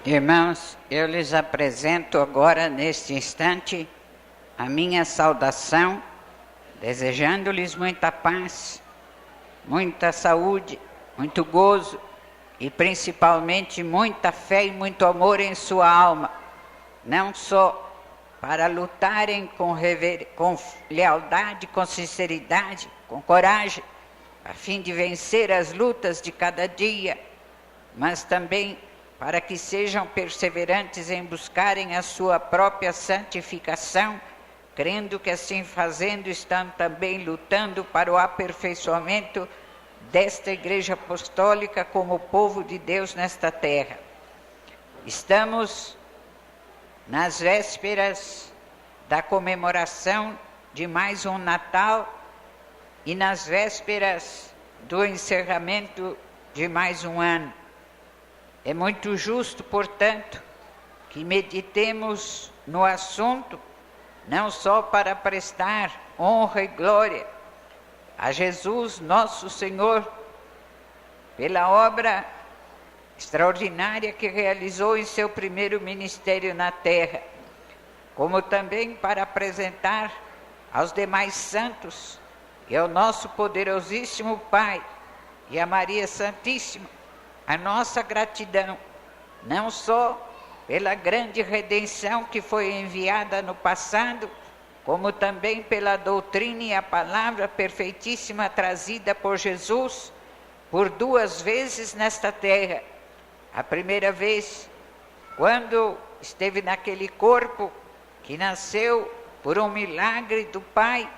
Irmãos, eu lhes apresento agora, neste instante, a minha saudação, desejando-lhes muita paz, muita saúde, muito gozo e principalmente muita fé e muito amor em sua alma, não só para lutarem com lealdade, com sinceridade, com coragem, a fim de vencer as lutas de cada dia, mas também para que sejam perseverantes em buscarem a sua própria santificação, crendo que assim fazendo estão também lutando para o aperfeiçoamento desta Igreja Apostólica como povo de Deus nesta terra. Estamos nas vésperas da comemoração de mais um Natal e nas vésperas do encerramento de mais um ano. É muito justo, portanto, que meditemos no assunto, não só para prestar honra e glória a Jesus, nosso Senhor, pela obra extraordinária que realizou em seu primeiro ministério na terra, como também para apresentar aos demais santos e ao nosso poderosíssimo Pai e a Maria Santíssima a nossa gratidão, não só pela grande redenção que foi enviada no passado, como também pela doutrina e a palavra perfeitíssima trazida por Jesus por 2 vezes nesta terra. A primeira vez, quando esteve naquele corpo que nasceu por um milagre do Pai,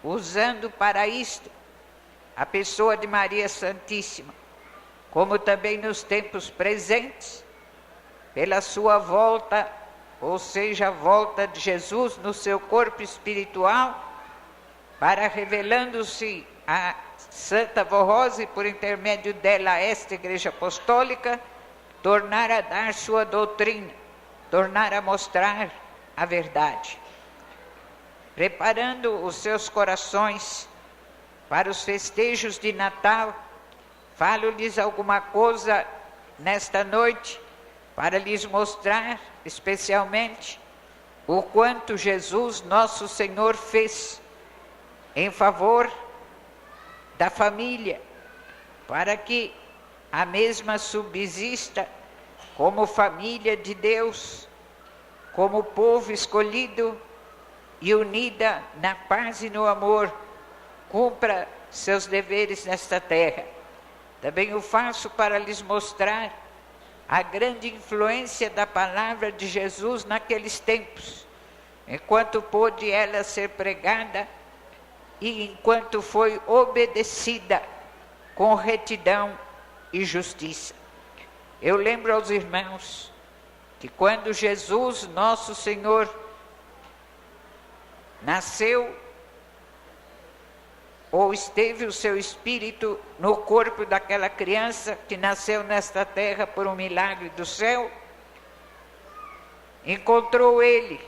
usando para isto a pessoa de Maria Santíssima, como também nos tempos presentes, pela sua volta, ou seja, a volta de Jesus no seu corpo espiritual, para revelando-se a Santa Vó Rosa e por intermédio dela esta Igreja Apostólica, tornar a dar sua doutrina, tornar a mostrar a verdade. Preparando os seus corações para os festejos de Natal, falo-lhes alguma coisa nesta noite para lhes mostrar especialmente o quanto Jesus, nosso Senhor, fez em favor da família, para que a mesma subsista como família de Deus, como povo escolhido e unida na paz e no amor, cumpra seus deveres nesta terra. Também o faço para lhes mostrar a grande influência da palavra de Jesus naqueles tempos, enquanto pôde ela ser pregada e enquanto foi obedecida com retidão e justiça. Eu lembro aos irmãos que quando Jesus, nosso Senhor, nasceu, ou esteve o seu espírito no corpo daquela criança que nasceu nesta terra por um milagre do céu, encontrou ele,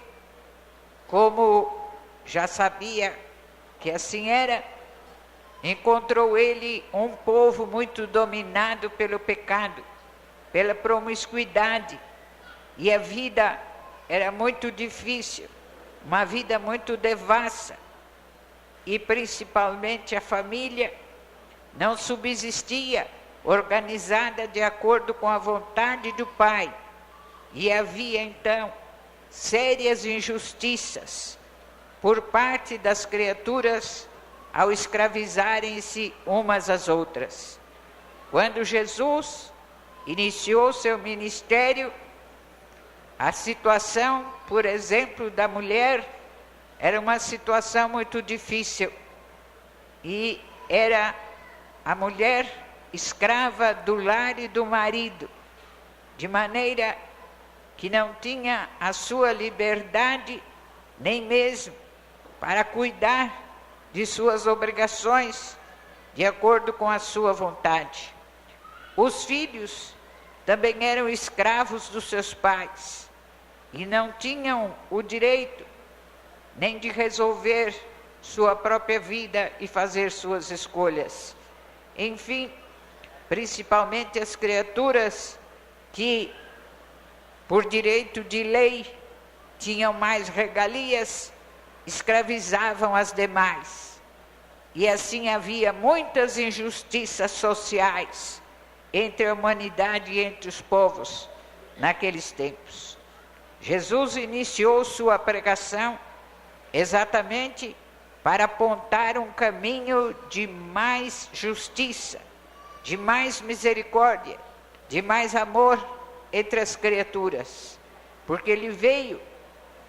como já sabia que assim era, encontrou ele um povo muito dominado pelo pecado, pela promiscuidade, e a vida era muito difícil, uma vida muito devassa, e principalmente a família não subsistia organizada de acordo com a vontade do Pai, e havia então sérias injustiças por parte das criaturas ao escravizarem-se umas às outras. Quando Jesus iniciou seu ministério, a situação, por exemplo, da mulher era uma situação muito difícil, e era a mulher escrava do lar e do marido, de maneira que não tinha a sua liberdade nem mesmo para cuidar de suas obrigações de acordo com a sua vontade. Os filhos também eram escravos dos seus pais e não tinham o direito nem de resolver sua própria vida e fazer suas escolhas. Enfim, principalmente as criaturas que por direito de lei, tinham mais regalias, escravizavam as demais. E assim havia muitas injustiças sociais entre a humanidade e entre os povos naqueles tempos. Jesus iniciou sua pregação exatamente para apontar um caminho de mais justiça, de mais misericórdia, de mais amor entre as criaturas, porque ele veio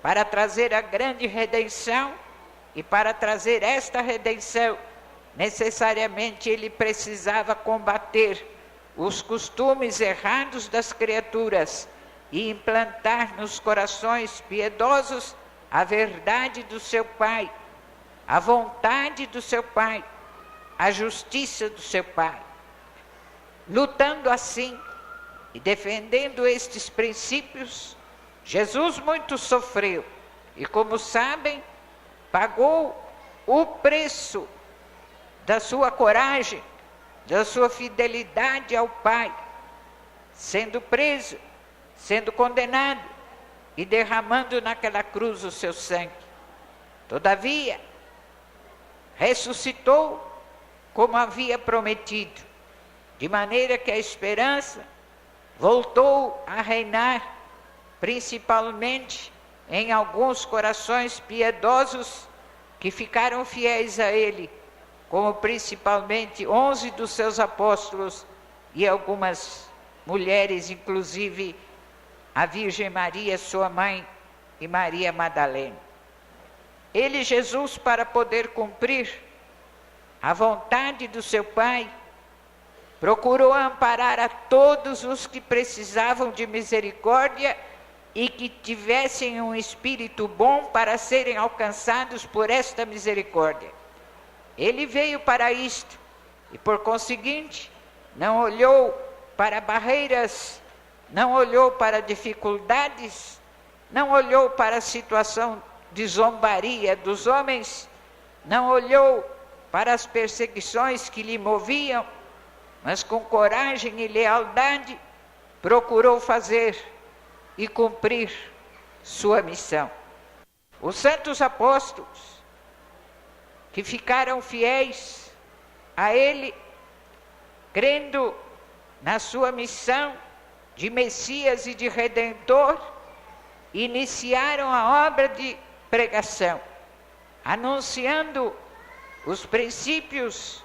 para trazer a grande redenção, e para trazer esta redenção, necessariamente ele precisava combater os costumes errados das criaturas e implantar nos corações piedosos a verdade do seu Pai, a vontade do seu Pai, a justiça do seu Pai. Lutando assim e defendendo estes princípios, Jesus muito sofreu e, como sabem, pagou o preço da sua coragem, da sua fidelidade ao Pai, sendo preso, sendo condenado e derramando naquela cruz o seu sangue. Todavia, ressuscitou como havia prometido, de maneira que a esperança voltou a reinar, principalmente em alguns corações piedosos que ficaram fiéis a ele, como principalmente 11 dos seus apóstolos e algumas mulheres, inclusive a Virgem Maria, sua mãe, e Maria Madalena. Ele, Jesus, para poder cumprir a vontade do seu Pai, procurou amparar a todos os que precisavam de misericórdia e que tivessem um espírito bom para serem alcançados por esta misericórdia. Ele veio para isto e, por conseguinte, não olhou para barreiras, não olhou para dificuldades, não olhou para a situação de zombaria dos homens, não olhou para as perseguições que lhe moviam, mas com coragem e lealdade procurou fazer e cumprir sua missão. Os santos apóstolos, que ficaram fiéis a ele, crendo na sua missão de Messias e de Redentor, iniciaram a obra de pregação, anunciando os princípios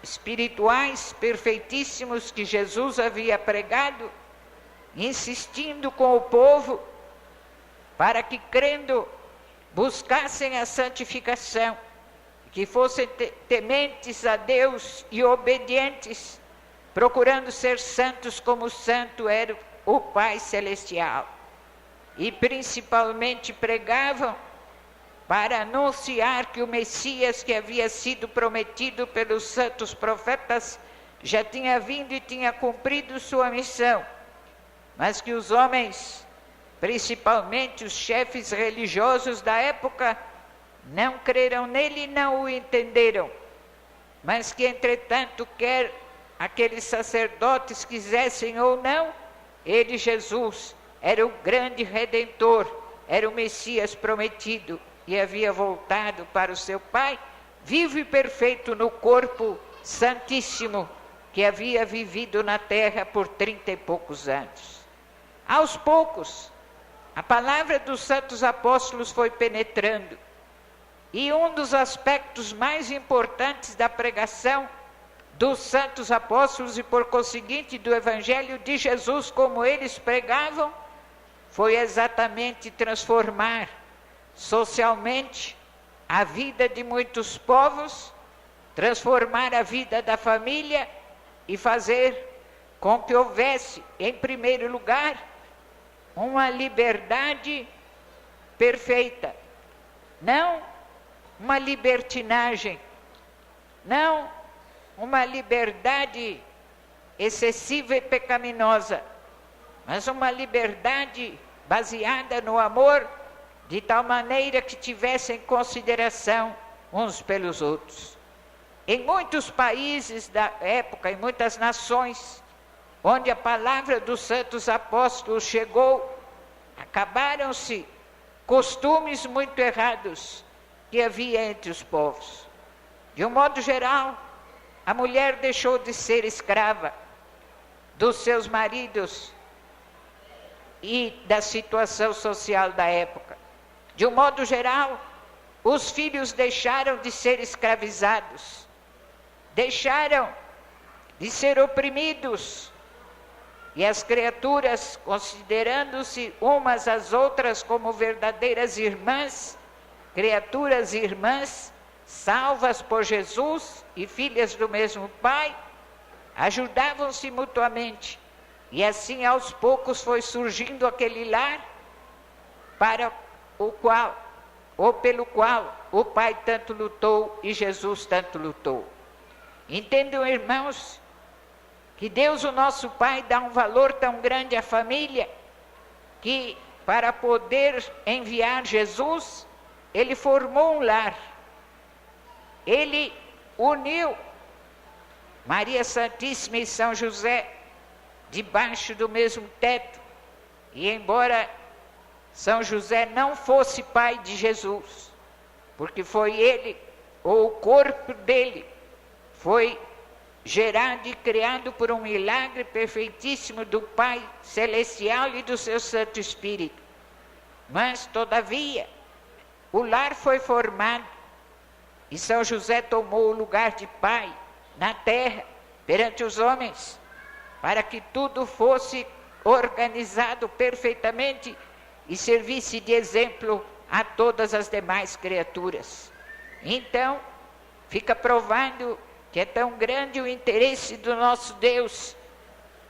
espirituais perfeitíssimos que Jesus havia pregado, insistindo com o povo para que, crendo, buscassem a santificação, que fossem tementes a Deus e obedientes, procurando ser santos como santo era o Pai Celestial. E principalmente pregavam para anunciar que o Messias que havia sido prometido pelos santos profetas já tinha vindo e tinha cumprido sua missão, mas que os homens, principalmente os chefes religiosos da época, não creram nele e não o entenderam, mas que, entretanto, quer aqueles sacerdotes quisessem ou não, ele, Jesus, era o grande Redentor, era o Messias prometido e havia voltado para o seu Pai, vivo e perfeito no corpo santíssimo que havia vivido na terra por 30 e poucos anos. Aos poucos, a palavra dos santos apóstolos foi penetrando, e um dos aspectos mais importantes da pregação dos santos apóstolos e, por conseguinte, do Evangelho de Jesus, como eles pregavam, foi exatamente transformar socialmente a vida de muitos povos, transformar a vida da família e fazer com que houvesse, em primeiro lugar, uma liberdade perfeita, não uma libertinagem, não uma liberdade excessiva e pecaminosa, mas uma liberdade baseada no amor, de tal maneira que tivessem consideração uns pelos outros. Em muitos países da época, em muitas nações, onde a palavra dos santos apóstolos chegou, Acabaram-se costumes muito errados que havia entre os povos. De um modo geral, a mulher deixou de ser escrava dos seus maridos e da situação social da época. De um modo geral, os filhos deixaram de ser escravizados, deixaram de ser oprimidos, e as criaturas, considerando-se umas às outras como verdadeiras irmãs, criaturas irmãs, salvas por Jesus e filhas do mesmo Pai, ajudavam-se mutuamente. E assim aos poucos foi surgindo aquele lar para o qual, ou pelo qual, o Pai tanto lutou e Jesus tanto lutou. Entendam, irmãos, que Deus, o nosso Pai, dá um valor tão grande à família, que para poder enviar Jesus, Ele formou um lar. Ele uniu Maria Santíssima e São José debaixo do mesmo teto. E embora São José não fosse pai de Jesus, porque foi ele, ou o corpo dele, foi gerado e criado por um milagre perfeitíssimo do Pai Celestial e do seu Santo Espírito. Mas, todavia, o lar foi formado e São José tomou o lugar de pai na terra, perante os homens, para que tudo fosse organizado perfeitamente e servisse de exemplo a todas as demais criaturas. Então, fica provado que é tão grande o interesse do nosso Deus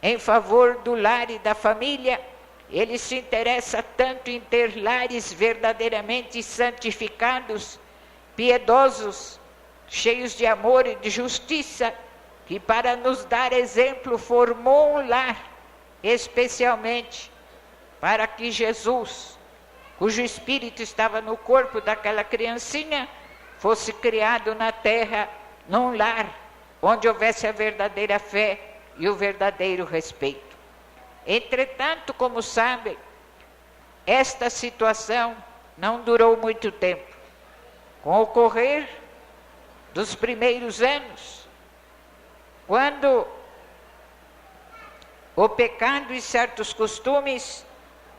em favor do lar e da família. Ele se interessa tanto em ter lares verdadeiramente santificados, piedosos, cheios de amor e de justiça, que para nos dar exemplo formou um lar especialmente para que Jesus, cujo espírito estava no corpo daquela criancinha, fosse criado na terra, num lar onde houvesse a verdadeira fé e o verdadeiro respeito. Entretanto, como sabem, esta situação não durou muito tempo. Com o correr dos primeiros anos, quando o pecado e certos costumes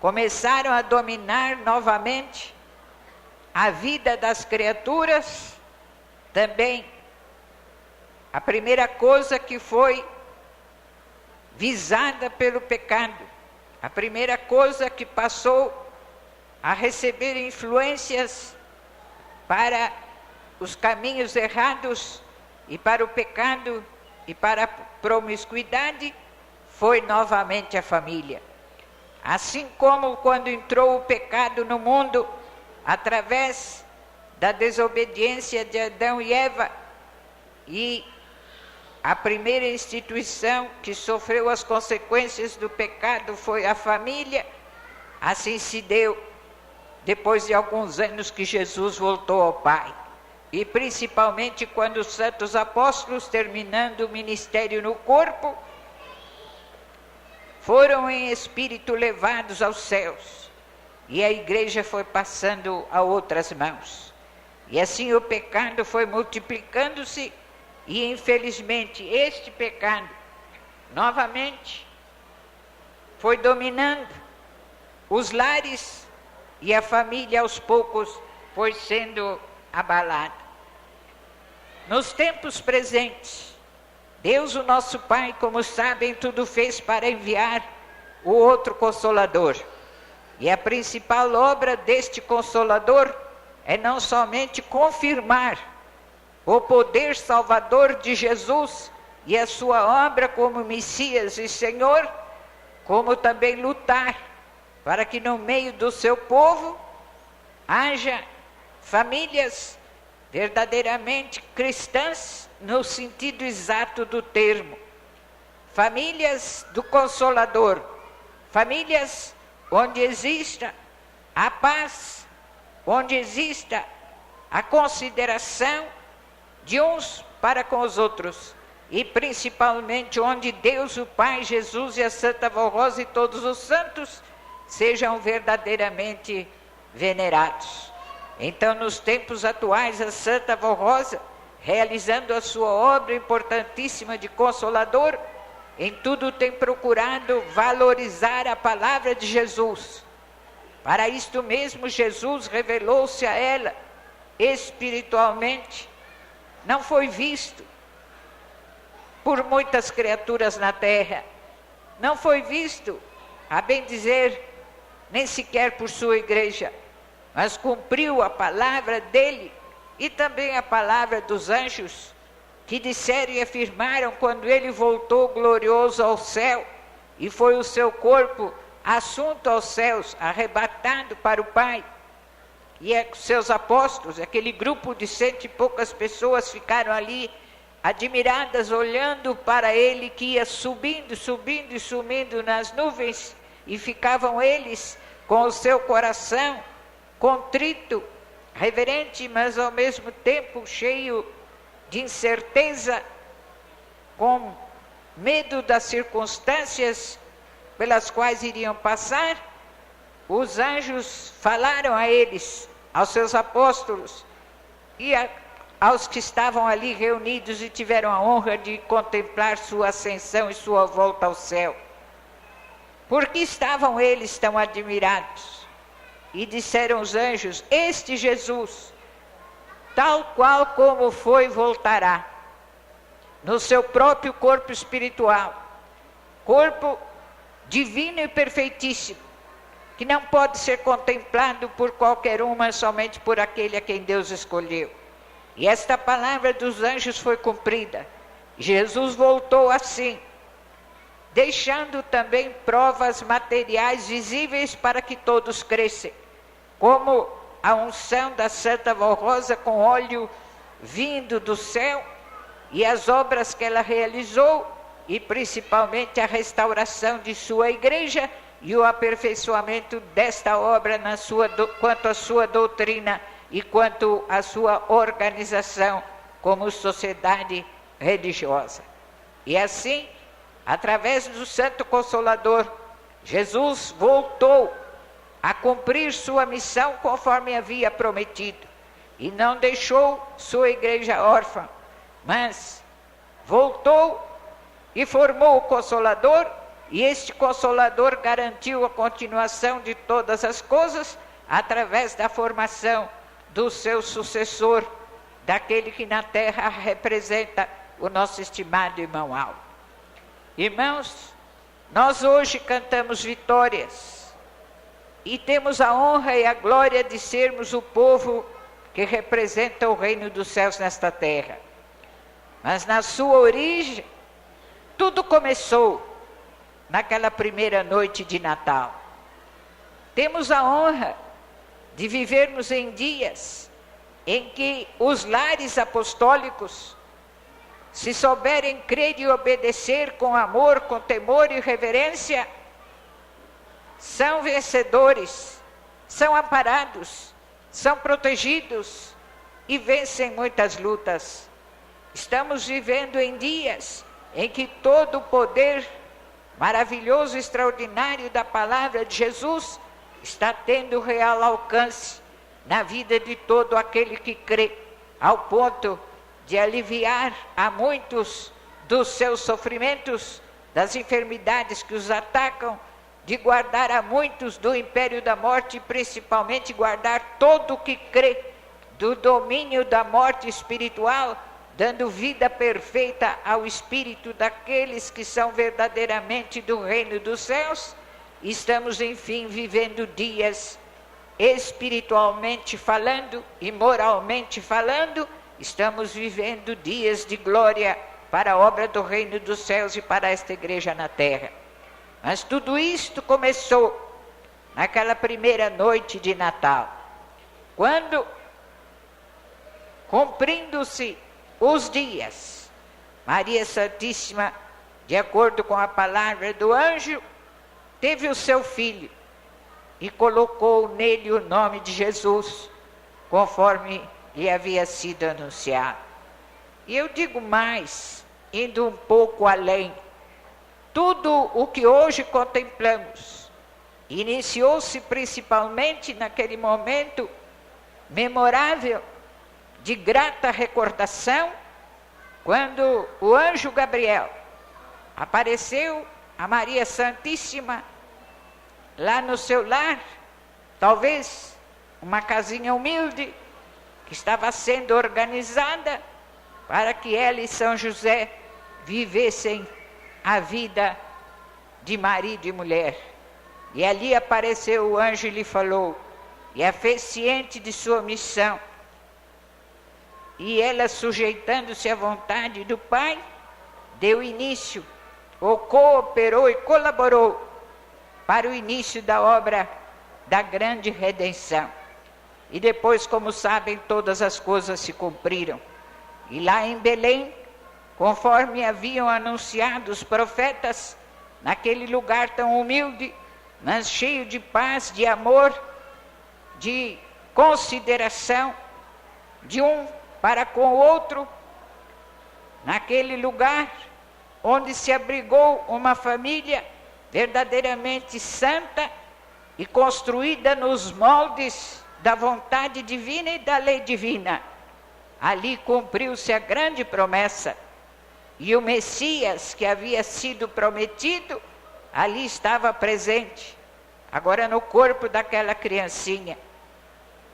começaram a dominar novamente a vida das criaturas, também a primeira coisa que foi visada pelo pecado, a primeira coisa que passou a receber influências para os caminhos errados e para o pecado e para a promiscuidade, foi novamente a família. Assim como quando entrou o pecado no mundo, através da desobediência de Adão e Eva, e a primeira instituição que sofreu as consequências do pecado foi a família, assim se deu depois de alguns anos que Jesus voltou ao Pai. E principalmente quando os santos apóstolos, terminando o ministério no corpo, foram em espírito levados aos céus, e a igreja foi passando a outras mãos. E assim o pecado foi multiplicando-se, e infelizmente este pecado novamente foi dominando os lares, e a família aos poucos foi sendo abalada. Nos tempos presentes, Deus, o nosso Pai, como sabem, tudo fez para enviar o outro Consolador. E a principal obra deste Consolador é não somente confirmar o poder salvador de Jesus e a sua obra como Messias e Senhor, como também lutar para que no meio do seu povo haja famílias verdadeiramente cristãs no sentido exato do termo, famílias do Consolador, famílias onde exista a paz, onde exista a consideração de uns para com os outros, e principalmente onde Deus, o Pai, Jesus e a Santa Vó Rosa e todos os santos sejam verdadeiramente venerados. Então, nos tempos atuais, a Santa Vó Rosa, realizando a sua obra importantíssima de Consolador, em tudo tem procurado valorizar a palavra de Jesus. Para isto mesmo, Jesus revelou-se a ela espiritualmente. Não foi visto por muitas criaturas na terra, não foi visto, a bem dizer, nem sequer por sua igreja, mas cumpriu a palavra dele e também a palavra dos anjos, que disseram e afirmaram quando ele voltou glorioso ao céu, e foi o seu corpo assunto aos céus, arrebatado para o Pai. E seus apóstolos, aquele grupo de 100 e poucas pessoas, ficaram ali admiradas, olhando para ele que ia subindo, subindo e sumindo nas nuvens, e ficavam eles com o seu coração contrito, reverente, mas ao mesmo tempo cheio de incerteza, com medo das circunstâncias pelas quais iriam passar. Os anjos falaram a eles, aos seus apóstolos e aos que estavam ali reunidos e tiveram a honra de contemplar sua ascensão e sua volta ao céu. Por que estavam eles tão admirados? E disseram os anjos: este Jesus, tal qual como foi, voltará, no seu próprio corpo espiritual, corpo divino e perfeitíssimo, que não pode ser contemplado por qualquer um, mas somente por aquele a quem Deus escolheu. E esta palavra dos anjos foi cumprida. Jesus voltou assim, deixando também provas materiais visíveis para que todos crescem, como a unção da Santa Vó Rosa com óleo vindo do céu, e as obras que ela realizou, e principalmente a restauração de sua igreja e o aperfeiçoamento desta obra quanto à sua doutrina e quanto à sua organização como sociedade religiosa. E assim, através do Santo Consolador, Jesus voltou a cumprir sua missão conforme havia prometido, e não deixou sua igreja órfã, mas voltou e formou o Consolador, e este Consolador garantiu a continuação de todas as coisas através da formação do seu sucessor, daquele que na terra representa o nosso estimado irmão Aldo. Irmãos, nós hoje cantamos vitórias e temos a honra e a glória de sermos o povo que representa o reino dos céus nesta terra. Mas na sua origem, tudo começou naquela primeira noite de Natal. Temos a honra de vivermos em dias em que os lares apostólicos, se souberem crer e obedecer com amor, com temor e reverência, são vencedores, são amparados, são protegidos e vencem muitas lutas. Estamos vivendo em dias em que todo o poder maravilhoso e extraordinário da palavra de Jesus está tendo real alcance na vida de todo aquele que crê, ao ponto de aliviar a muitos dos seus sofrimentos, das enfermidades que os atacam, de guardar a muitos do império da morte e principalmente guardar todo o que crê do domínio da morte espiritual, dando vida perfeita ao espírito daqueles que são verdadeiramente do reino dos céus. Estamos, enfim, vivendo dias espiritualmente falando e moralmente falando, estamos vivendo dias de glória para a obra do reino dos céus e para esta igreja na terra. Mas tudo isto começou naquela primeira noite de Natal, quando, cumprindo-se os dias, Maria Santíssima, de acordo com a palavra do anjo, teve o seu filho e colocou nele o nome de Jesus, conforme lhe havia sido anunciado. E eu digo mais, indo um pouco além, tudo o que hoje contemplamos Iniciou-se principalmente naquele momento memorável de grata recordação, quando o anjo Gabriel apareceu a Maria Santíssima lá no seu lar, talvez uma casinha humilde que estava sendo organizada para que ela e São José vivessem a vida de marido e mulher. E ali apareceu o anjo e lhe falou, e a fez ciente de sua missão. E ela, sujeitando-se à vontade do Pai, deu início, ou cooperou e colaborou para o início da obra da grande redenção. E depois, como sabem, todas as coisas se cumpriram. E lá em Belém, conforme haviam anunciado os profetas, naquele lugar tão humilde, mas cheio de paz, de amor, de consideração, de um para com o outro, naquele lugar onde se abrigou uma família verdadeiramente santa e construída nos moldes da vontade divina e da lei divina. Ali cumpriu-se a grande promessa, e o Messias que havia sido prometido, ali estava presente, agora no corpo daquela criancinha.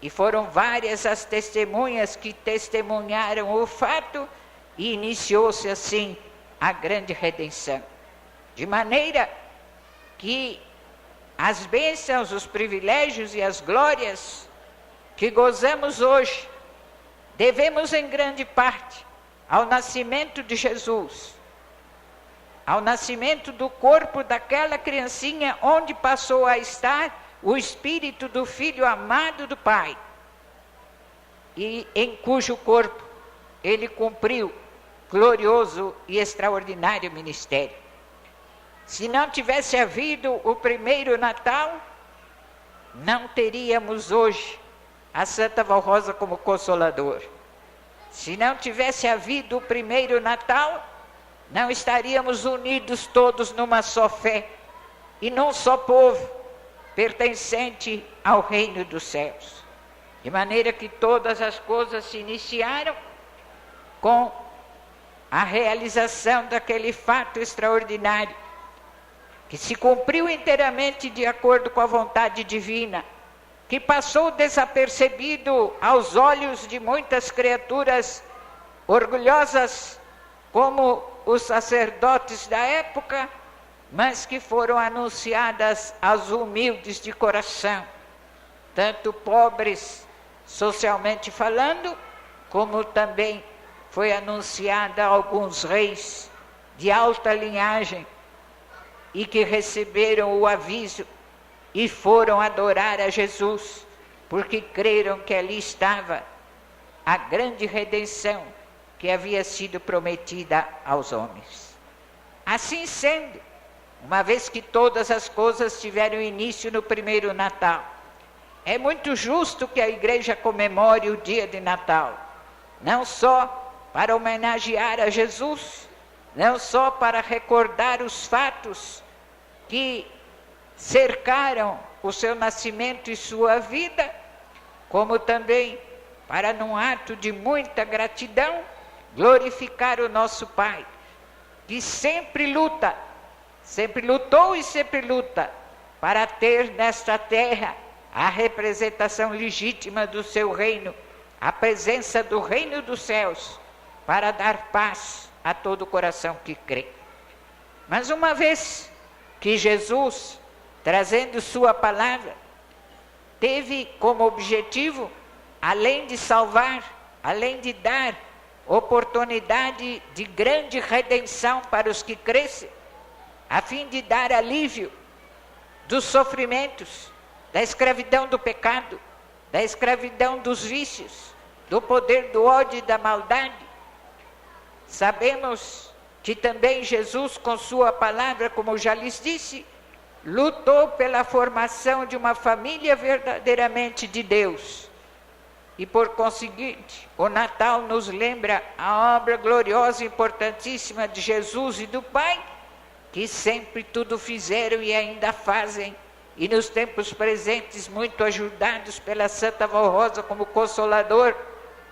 E foram várias as testemunhas que testemunharam o fato, e iniciou-se assim a grande redenção. De maneira que as bênçãos, os privilégios e as glórias que gozamos hoje, devemos em grande parte ao nascimento de Jesus, ao nascimento do corpo daquela criancinha, onde passou a estar o Espírito do Filho amado do Pai, e em cujo corpo ele cumpriu glorioso e extraordinário ministério. Se não tivesse havido o primeiro Natal, não teríamos hoje a Santa Valrosa como Consolador. Se não tivesse havido o primeiro Natal, não estaríamos unidos todos numa só fé e num só povo, pertencente ao reino dos céus. De maneira que todas as coisas se iniciaram com a realização daquele fato extraordinário, que se cumpriu inteiramente de acordo com a vontade divina, que passou desapercebido aos olhos de muitas criaturas orgulhosas, como os sacerdotes da época, mas que foram anunciadas aos humildes de coração, tanto pobres socialmente falando, como também foi anunciada a alguns reis de alta linhagem, e que receberam o aviso e foram adorar a Jesus, porque creram que ali estava a grande redenção que havia sido prometida aos homens. Assim sendo, uma vez que todas as coisas tiveram início no primeiro Natal, é muito justo que a Igreja comemore o dia de Natal, não só para homenagear a Jesus, não só para recordar os fatos que cercaram o seu nascimento e sua vida, como também para, num ato de muita gratidão, glorificar o nosso Pai, que sempre lutou e sempre luta para ter nesta terra a representação legítima do seu reino, a presença do reino dos céus, para dar paz a todo o coração que crê. Mas uma vez que Jesus, trazendo sua palavra, teve como objetivo, além de salvar, além de dar oportunidade de grande redenção para os que crescem, a fim de dar alívio dos sofrimentos, da escravidão do pecado, da escravidão dos vícios, do poder do ódio e da maldade. Sabemos que também Jesus, com sua palavra, como já lhes disse, lutou pela formação de uma família verdadeiramente de Deus. E por conseguinte, o Natal nos lembra a obra gloriosa e importantíssima de Jesus e do Pai, que sempre tudo fizeram e ainda fazem e nos tempos presentes muito ajudados pela Santa Vó Rosa como Consolador,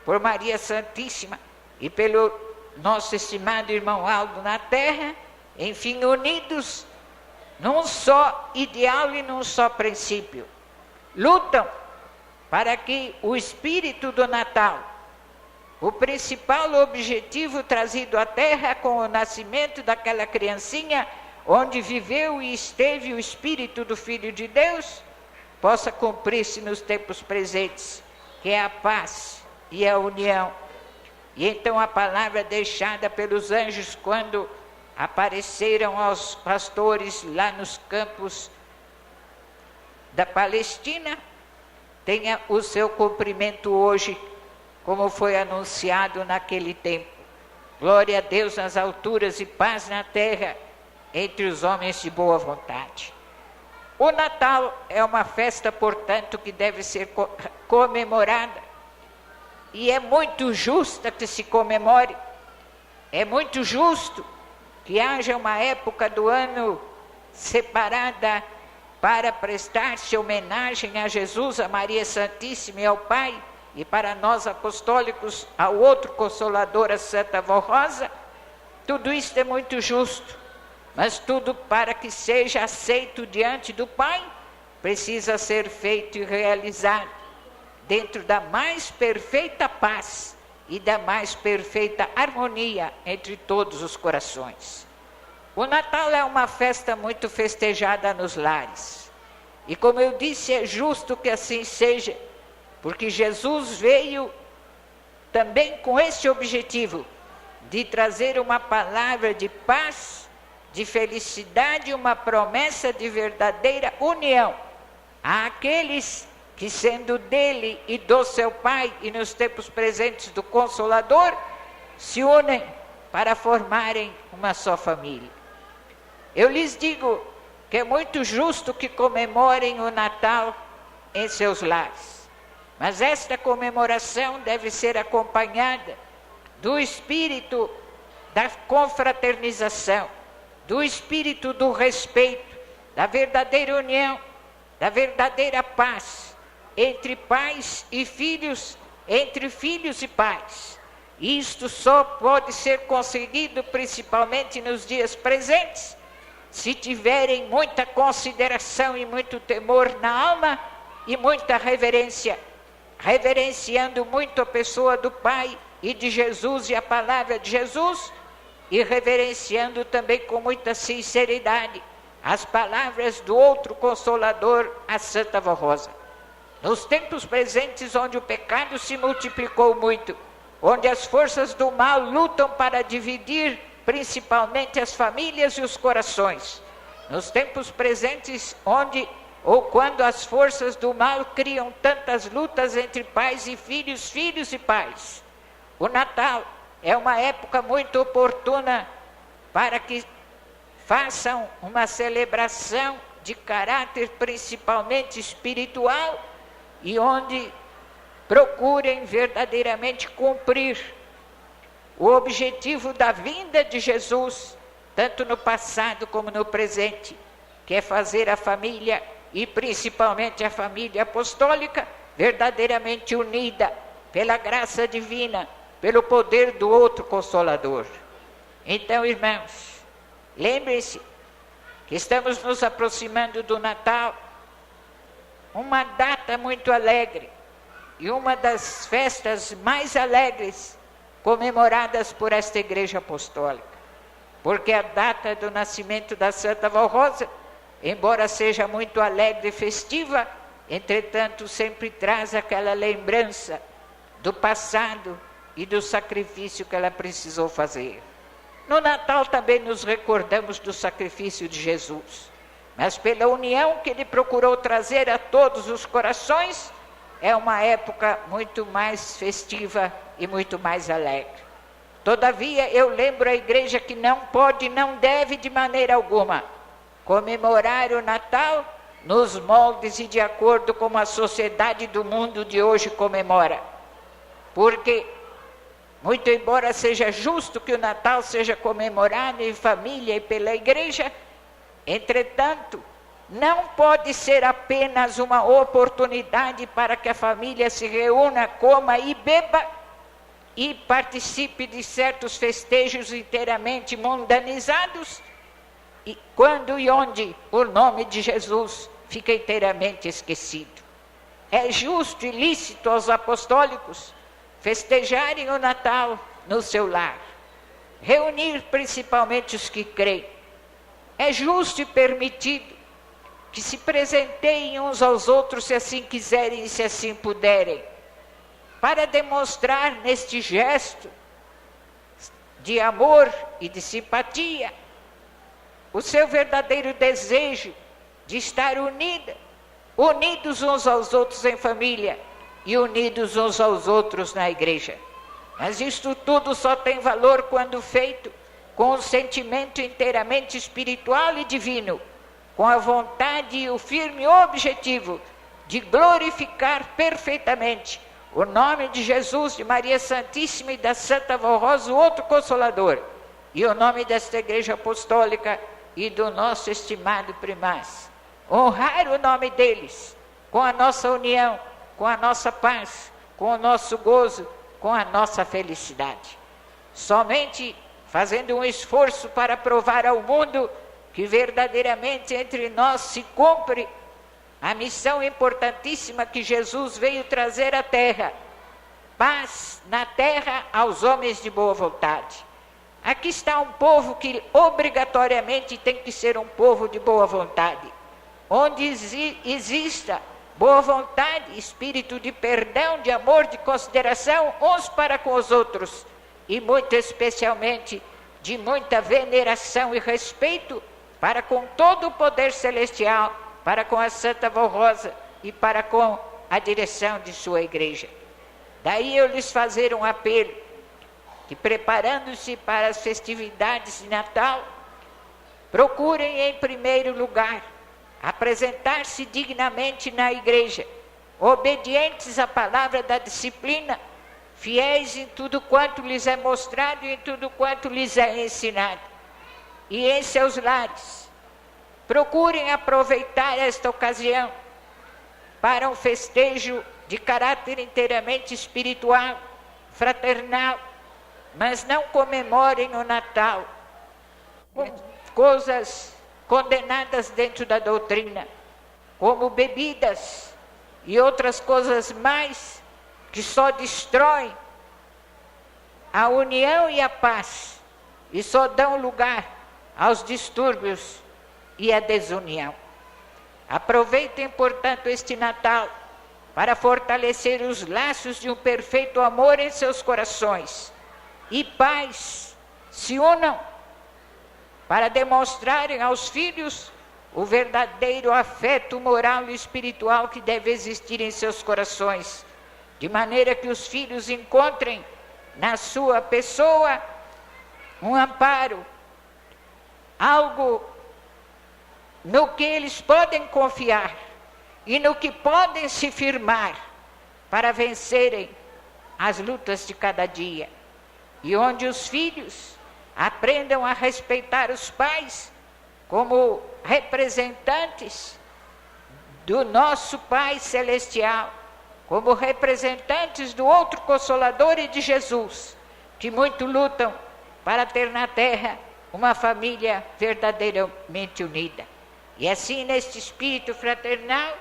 por Maria Santíssima e pelo nosso estimado irmão Aldo na terra, enfim, unidos num só ideal e num só princípio. Lutam para que o espírito do Natal, o principal objetivo trazido à terra com o nascimento daquela criancinha, onde viveu e esteve o Espírito do Filho de Deus, possa cumprir-se nos tempos presentes, que é a paz e a união. E então a palavra deixada pelos anjos quando apareceram aos pastores lá nos campos da Palestina, tenha o seu cumprimento hoje, como foi anunciado naquele tempo. Glória a Deus nas alturas e paz na terra, entre os homens de boa vontade. O Natal é uma festa, portanto, que deve ser comemorada. E é muito justa que se comemore. É muito justo que haja uma época do ano separada para prestar-se homenagem a Jesus, a Maria Santíssima e ao Pai, e para nós apostólicos, ao outro Consolador, a Santa Vó Rosa. Tudo isso é muito justo. Mas tudo para que seja aceito diante do Pai, precisa ser feito e realizado dentro da mais perfeita paz e da mais perfeita harmonia entre todos os corações. O Natal é uma festa muito festejada nos lares. E como eu disse, é justo que assim seja, porque Jesus veio também com esse objetivo, de trazer uma palavra de paz, de felicidade, uma promessa de verdadeira união àqueles que, sendo dele e do seu Pai, e nos tempos presentes do Consolador, se unem para formarem uma só família. Eu lhes digo que é muito justo que comemorem o Natal em seus lares, mas esta comemoração deve ser acompanhada do espírito da confraternização, do espírito do respeito, da verdadeira união, da verdadeira paz entre pais e filhos, entre filhos e pais. Isto só pode ser conseguido principalmente nos dias presentes, se tiverem muita consideração e muito temor na alma e muita reverência, reverenciando muito a pessoa do Pai e de Jesus e a palavra de Jesus, e reverenciando também com muita sinceridade as palavras do outro Consolador, a Santa Vó Rosa. Nos tempos presentes, onde o pecado se multiplicou muito, onde as forças do mal lutam para dividir principalmente as famílias e os corações, nos tempos presentes, onde ou quando as forças do mal criam tantas lutas entre pais e filhos, filhos e pais, o Natal é uma época muito oportuna para que façam uma celebração de caráter principalmente espiritual e onde procurem verdadeiramente cumprir o objetivo da vinda de Jesus, tanto no passado como no presente, que é fazer a família, e principalmente a família apostólica, verdadeiramente unida pela graça divina, pelo poder do outro Consolador. Então, irmãos, lembrem-se que estamos nos aproximando do Natal, uma data muito alegre e uma das festas mais alegres comemoradas por esta Igreja Apostólica, porque a data do nascimento da Santa Vó Rosa, embora seja muito alegre e festiva, entretanto sempre traz aquela lembrança do passado e do sacrifício que ela precisou fazer. No Natal também nos recordamos do sacrifício de Jesus, mas pela união que ele procurou trazer a todos os corações, é uma época muito mais festiva e muito mais alegre. Todavia, eu lembro a igreja que não pode, não deve de maneira alguma comemorar o Natal nos moldes e de acordo com a sociedade do mundo de hoje comemora. Porque, muito embora seja justo que o Natal seja comemorado em família e pela igreja, entretanto, não pode ser apenas uma oportunidade para que a família se reúna, coma e beba e participe de certos festejos inteiramente mundanizados, e quando e onde o nome de Jesus fica inteiramente esquecido. É justo e lícito aos apostólicos festejarem o Natal no seu lar, reunir principalmente os que creem. É justo e permitido que se presenteiem uns aos outros, se assim quiserem e se assim puderem, para demonstrar neste gesto de amor e de simpatia o seu verdadeiro desejo de estar unidos uns aos outros em família e unidos uns aos outros na igreja. Mas isto tudo só tem valor quando feito com um sentimento inteiramente espiritual e divino, com a vontade e o firme objetivo de glorificar perfeitamente o nome de Jesus, de Maria Santíssima e da Santa Vó Rosa, o outro Consolador, e o nome desta Igreja Apostólica e do nosso estimado primaz. Honrar o nome deles com a nossa união, com a nossa paz, com o nosso gozo, com a nossa felicidade. Somente fazendo um esforço para provar ao mundo que verdadeiramente entre nós se cumpre a missão importantíssima que Jesus veio trazer à terra: paz na terra aos homens de boa vontade. Aqui está um povo que obrigatoriamente tem que ser um povo de boa vontade, onde exista boa vontade, espírito de perdão, de amor, de consideração uns para com os outros, e muito especialmente de muita veneração e respeito para com todo o poder celestial, para com a Santa Vó Rosa e para com a direção de sua igreja. Daí eu lhes fazer um apelo, que preparando-se para as festividades de Natal, procurem em primeiro lugar apresentar-se dignamente na igreja, obedientes à palavra da disciplina, fiéis em tudo quanto lhes é mostrado e em tudo quanto lhes é ensinado. E em seus lares, procurem aproveitar esta ocasião para um festejo de caráter inteiramente espiritual, fraternal, mas não comemorem o Natal coisas condenadas dentro da doutrina, como bebidas e outras coisas mais que só destroem a união e a paz e só dão lugar aos distúrbios e à desunião. Aproveitem, portanto, este Natal para fortalecer os laços de um perfeito amor em seus corações e paz. Se unam para demonstrarem aos filhos o verdadeiro afeto moral e espiritual que deve existir em seus corações, de maneira que os filhos encontrem na sua pessoa um amparo, algo no que eles podem confiar e no que podem se firmar para vencerem as lutas de cada dia. E onde os filhos aprendam a respeitar os pais como representantes do nosso Pai Celestial, como representantes do outro Consolador e de Jesus, que muito lutam para ter na terra uma família verdadeiramente unida. E assim, neste espírito fraternal,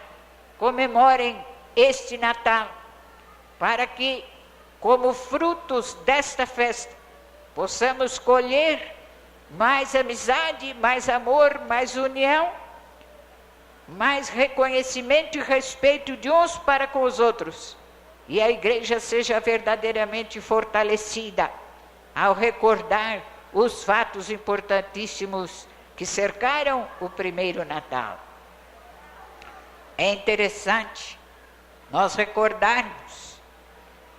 comemorem este Natal, para que, como frutos desta festa, possamos colher mais amizade, mais amor, mais união, mais reconhecimento e respeito de uns para com os outros, e a igreja seja verdadeiramente fortalecida ao recordar os fatos importantíssimos que cercaram o primeiro Natal. É interessante nós recordarmos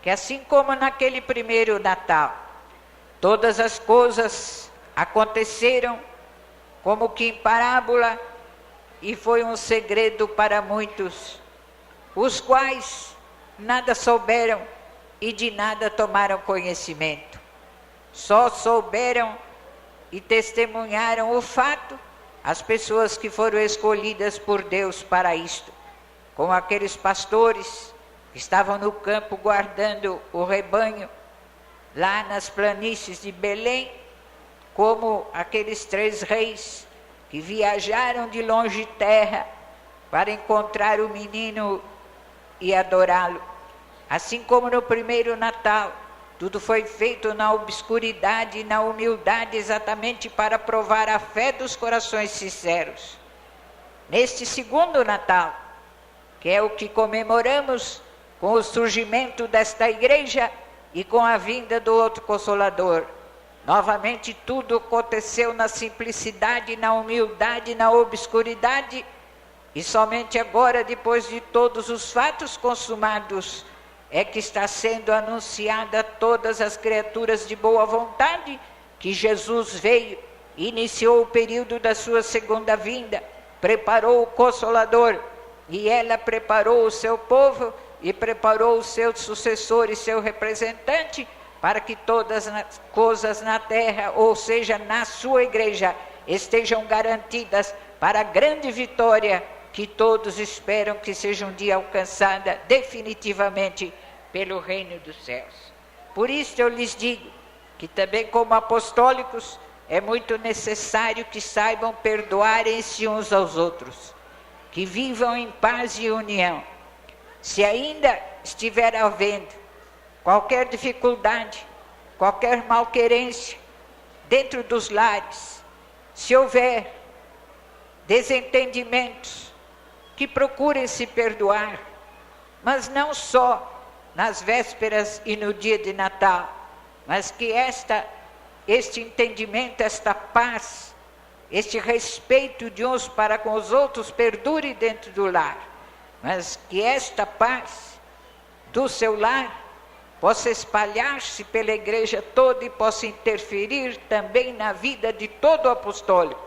que, assim como naquele primeiro Natal, todas as coisas aconteceram como que em parábola, e foi um segredo para muitos, os quais nada souberam e de nada tomaram conhecimento. Só souberam e testemunharam o fato as pessoas que foram escolhidas por Deus para isto, como aqueles pastores que estavam no campo guardando o rebanho, lá nas planícies de Belém, como aqueles 3 reis que viajaram de longe terra para encontrar o menino e adorá-lo. Assim como no primeiro Natal, tudo foi feito na obscuridade e na humildade, exatamente para provar a fé dos corações sinceros. Neste segundo Natal, que é o que comemoramos com o surgimento desta igreja e com a vinda do outro Consolador, novamente tudo aconteceu na simplicidade, na humildade, na obscuridade, e somente agora, depois de todos os fatos consumados, é que está sendo anunciada a todas as criaturas de boa vontade que Jesus veio, iniciou o período da sua segunda vinda, preparou o Consolador, e ela preparou o seu povo e preparou o seu sucessor e seu representante para que todas as coisas na terra, ou seja, na sua igreja, estejam garantidas para a grande vitória que todos esperam que seja um dia alcançada definitivamente pelo reino dos céus. Por isso eu lhes digo que também como apostólicos é muito necessário que saibam perdoarem-se uns aos outros, que vivam em paz e união. Se ainda estiver havendo qualquer dificuldade, qualquer malquerência dentro dos lares, se houver desentendimentos, que procurem se perdoar, mas não só nas vésperas e no dia de Natal, mas que este entendimento, esta paz, este respeito de uns para com os outros perdure dentro do lar, mas que esta paz do seu lar possa espalhar-se pela igreja toda e possa interferir também na vida de todo o apostólico,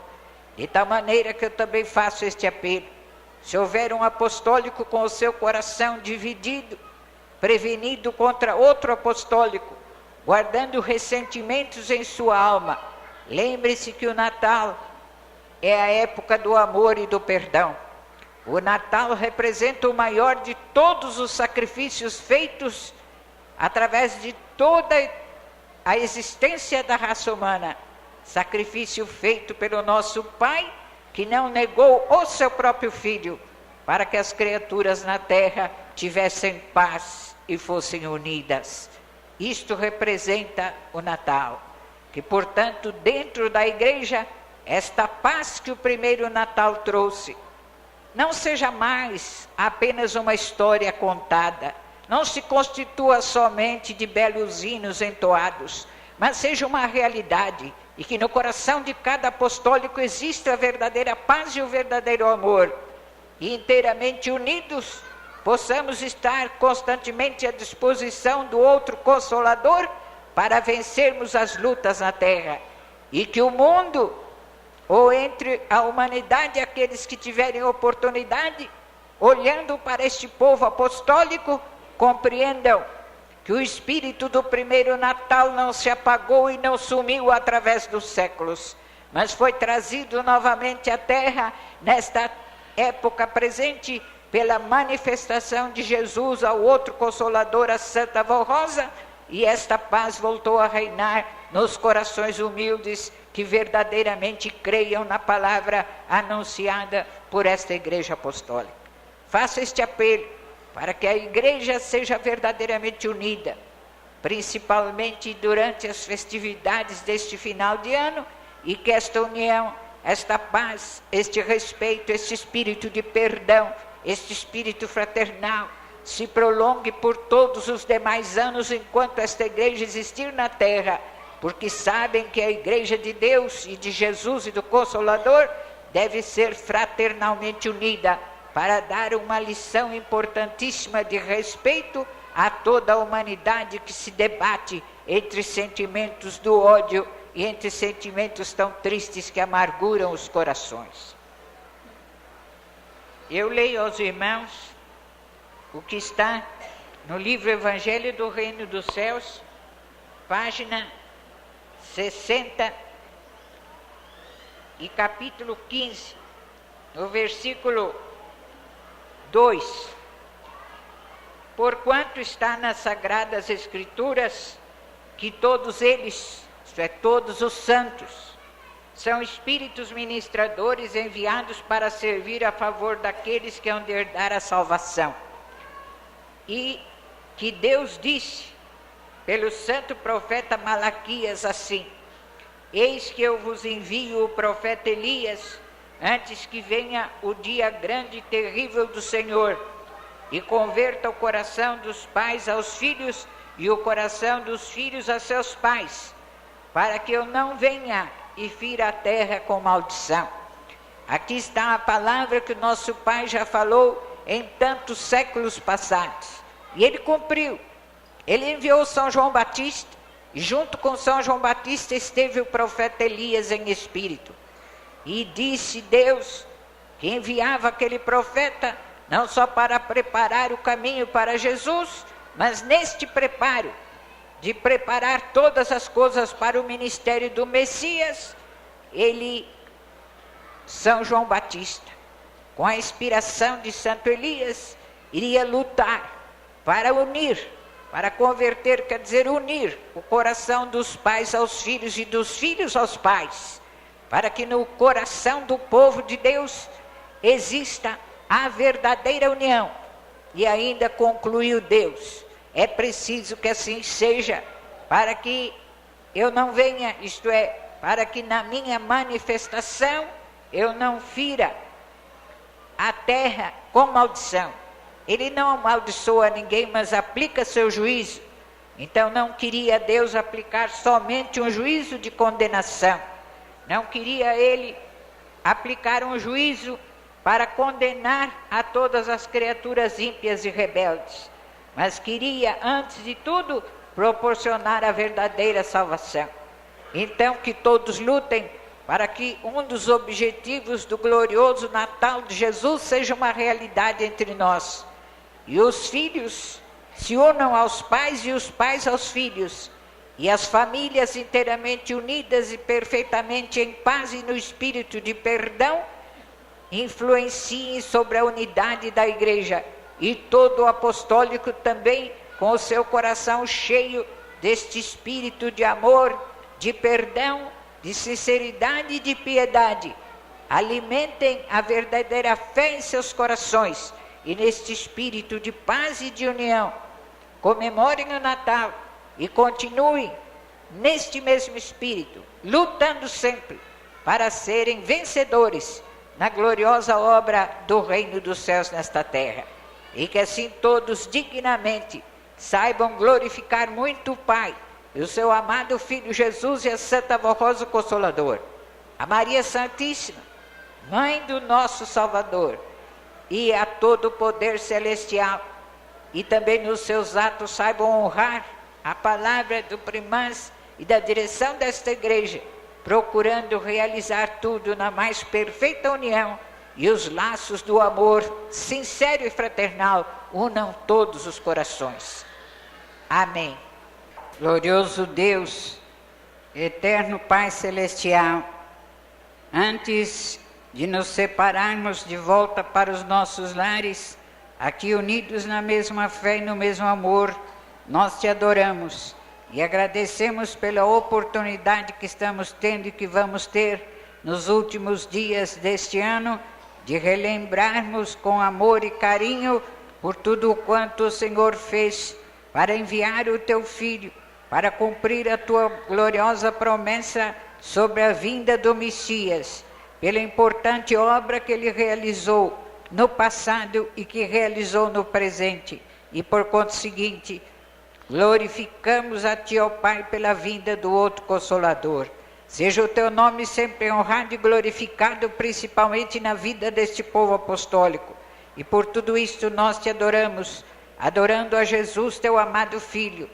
de tal maneira que eu também faço este apelo. Se houver um apostólico com o seu coração dividido, prevenido contra outro apostólico, guardando ressentimentos em sua alma, lembre-se que o Natal é a época do amor e do perdão. O Natal representa o maior de todos os sacrifícios feitos através de toda a existência da raça humana. Sacrifício feito pelo nosso Pai, que não negou o seu próprio Filho, para que as criaturas na terra tivessem paz e fossem unidas. Isto representa o Natal, que portanto dentro da igreja, esta paz que o primeiro Natal trouxe, não seja mais apenas uma história contada, não se constitua somente de belos hinos entoados, mas seja uma realidade, e que no coração de cada apostólico exista a verdadeira paz e o verdadeiro amor, e inteiramente unidos, possamos estar constantemente à disposição do outro Consolador para vencermos as lutas na terra, e que o mundo, ou entre a humanidade, aqueles que tiverem oportunidade, olhando para este povo apostólico, compreendam que o espírito do primeiro Natal não se apagou e não sumiu através dos séculos, mas foi trazido novamente à terra nesta época presente pela manifestação de Jesus ao outro Consolador, a Santa Vó Rosa, e esta paz voltou a reinar nos corações humildes que verdadeiramente creiam na palavra anunciada por esta igreja apostólica. Faça este apelo para que a igreja seja verdadeiramente unida, principalmente durante as festividades deste final de ano, e que esta união, esta paz, este respeito, este espírito de perdão, este espírito fraternal, se prolongue por todos os demais anos enquanto esta igreja existir na terra, porque sabem que a igreja de Deus e de Jesus e do Consolador deve ser fraternalmente unida, para dar uma lição importantíssima de respeito a toda a humanidade que se debate entre sentimentos do ódio e entre sentimentos tão tristes que amarguram os corações. Eu leio aos irmãos o que está no livro Evangelho do Reino dos Céus, página 60 e capítulo 15, no versículo 2. Porquanto está nas Sagradas Escrituras que todos eles, isto é, todos os santos, são espíritos ministradores enviados para servir a favor daqueles que hão de herdar a salvação. E que Deus disse pelo santo profeta Malaquias assim: eis que eu vos envio o profeta Elias, antes que venha o dia grande e terrível do Senhor, e converta o coração dos pais aos filhos, e o coração dos filhos a seus pais, para que eu não venha e fira a terra com maldição. Aqui está a palavra que o nosso Pai já falou em tantos séculos passados. E ele cumpriu. Ele enviou São João Batista, e junto com São João Batista esteve o profeta Elias em espírito. E disse Deus que enviava aquele profeta não só para preparar o caminho para Jesus, mas neste preparo, de preparar todas as coisas para o ministério do Messias, São João Batista, com a inspiração de Santo Elias, iria lutar para unir, para converter, quer dizer, unir o coração dos pais aos filhos e dos filhos aos pais, para que no coração do povo de Deus exista a verdadeira união. E ainda concluiu Deus: é preciso que assim seja, para que eu não venha, isto é, para que na minha manifestação eu não fira a terra com maldição. Ele não amaldiçoa ninguém, mas aplica seu juízo. Então não queria Deus aplicar somente um juízo de condenação. Não queria ele aplicar um juízo para condenar a todas as criaturas ímpias e rebeldes, mas queria, antes de tudo, proporcionar a verdadeira salvação. Então que todos lutem para que um dos objetivos do glorioso Natal de Jesus seja uma realidade entre nós. E os filhos se unam aos pais e os pais aos filhos, e as famílias inteiramente unidas e perfeitamente em paz e no espírito de perdão influenciem sobre a unidade da igreja, e todo o apostólico também com o seu coração cheio deste espírito de amor, de perdão, de sinceridade e de piedade, alimentem a verdadeira fé em seus corações, e neste espírito de paz e de união comemorem o Natal e continuem neste mesmo espírito, lutando sempre para serem vencedores na gloriosa obra do reino dos céus nesta terra. E que assim todos dignamente saibam glorificar muito o Pai, e o seu amado Filho Jesus e a Santa Voz do Consolador, a Maria Santíssima, Mãe do nosso Salvador, e a todo o poder celestial, e também nos seus atos saibam honrar a palavra do primaz e da direção desta igreja, procurando realizar tudo na mais perfeita união, e os laços do amor sincero e fraternal unam todos os corações. Amém. Glorioso Deus, eterno Pai Celestial, antes de nos separarmos de volta para os nossos lares, aqui unidos na mesma fé e no mesmo amor, nós te adoramos e agradecemos pela oportunidade que estamos tendo e que vamos ter nos últimos dias deste ano, de relembrarmos com amor e carinho por tudo quanto o Senhor fez para enviar o teu Filho, para cumprir a tua gloriosa promessa sobre a vinda do Messias, pela importante obra que ele realizou no passado e que realizou no presente. E por conseguinte, glorificamos a ti, ó Pai, pela vinda do outro Consolador. Seja o teu nome sempre honrado e glorificado, principalmente na vida deste povo apostólico. E por tudo isto nós te adoramos, adorando a Jesus, teu amado Filho.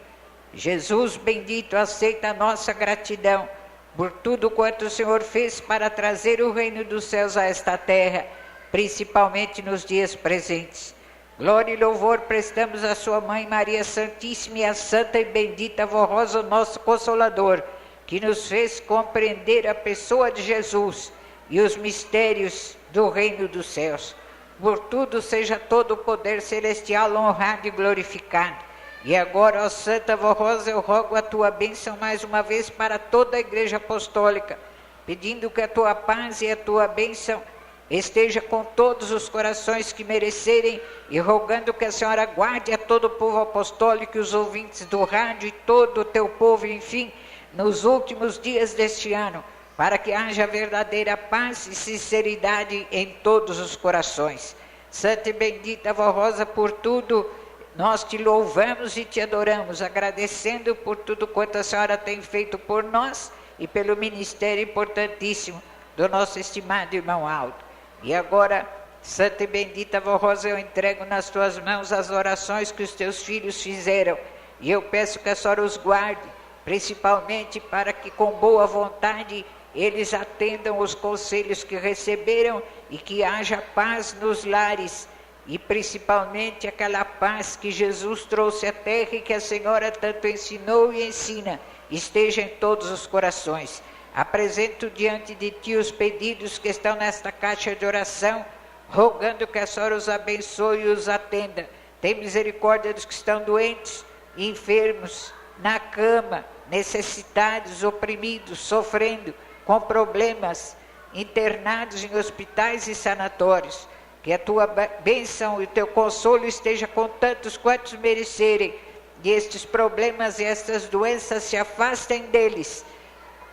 Jesus bendito, aceita a nossa gratidão por tudo quanto o Senhor fez para trazer o reino dos céus a esta terra, principalmente nos dias presentes. Glória e louvor prestamos à sua Mãe Maria Santíssima e à Santa e bendita Voz, o nosso Consolador, que nos fez compreender a pessoa de Jesus e os mistérios do reino dos céus. Por tudo seja todo o poder celestial honrado e glorificado. E agora, ó Santa Vó Rosa, eu rogo a tua bênção mais uma vez para toda a Igreja Apostólica, pedindo que a tua paz e a tua bênção esteja com todos os corações que merecerem, e rogando que a Senhora guarde a todo o povo apostólico e os ouvintes do rádio e todo o teu povo, enfim, nos últimos dias deste ano, para que haja verdadeira paz e sinceridade em todos os corações. Santa e bendita Vó Rosa, por tudo, nós te louvamos e te adoramos, agradecendo por tudo quanto a Senhora tem feito por nós e pelo ministério importantíssimo do nosso estimado irmão Aldo. E agora, Santa e bendita Vó Rosa, eu entrego nas tuas mãos as orações que os teus filhos fizeram, e eu peço que a Senhora os guarde, principalmente para que com boa vontade eles atendam os conselhos que receberam e que haja paz nos lares, e principalmente aquela paz que Jesus trouxe à terra e que a Senhora tanto ensinou e ensina, esteja em todos os corações. Apresento diante de ti os pedidos que estão nesta caixa de oração, rogando que a Senhora os abençoe e os atenda. Tem misericórdia dos que estão doentes, enfermos, na cama, necessitados, oprimidos, sofrendo, com problemas, internados em hospitais e sanatórios. Que a tua bênção e o teu consolo esteja com tantos quantos merecerem, e estes problemas e estas doenças se afastem deles,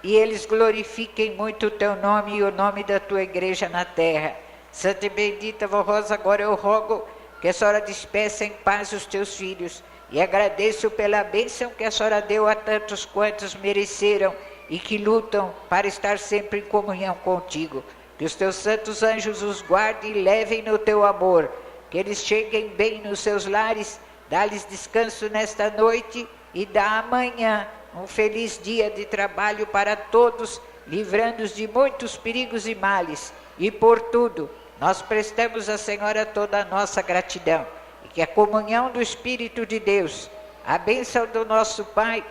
e eles glorifiquem muito o teu nome e o nome da tua igreja na terra. Santa e bendita Vó Rosa, agora eu rogo que a Senhora despeça em paz os teus filhos, e agradeço pela bênção que a Senhora deu a tantos quantos mereceram e que lutam para estar sempre em comunhão contigo. Que os teus santos anjos os guardem e levem no teu amor, que eles cheguem bem nos seus lares, dá-lhes descanso nesta noite e dá amanhã um feliz dia de trabalho para todos, livrando-os de muitos perigos e males. E por tudo, nós prestamos à Senhora toda a nossa gratidão. E que a comunhão do Espírito de Deus, a bênção do nosso Pai,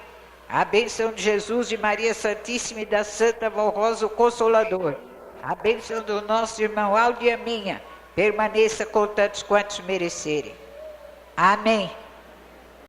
a bênção de Jesus, de Maria Santíssima e da Santa Vó Rosa, o Consolador, a bênção do nosso irmão Aldo e a minha, permaneça com tantos quantos merecerem. Amém.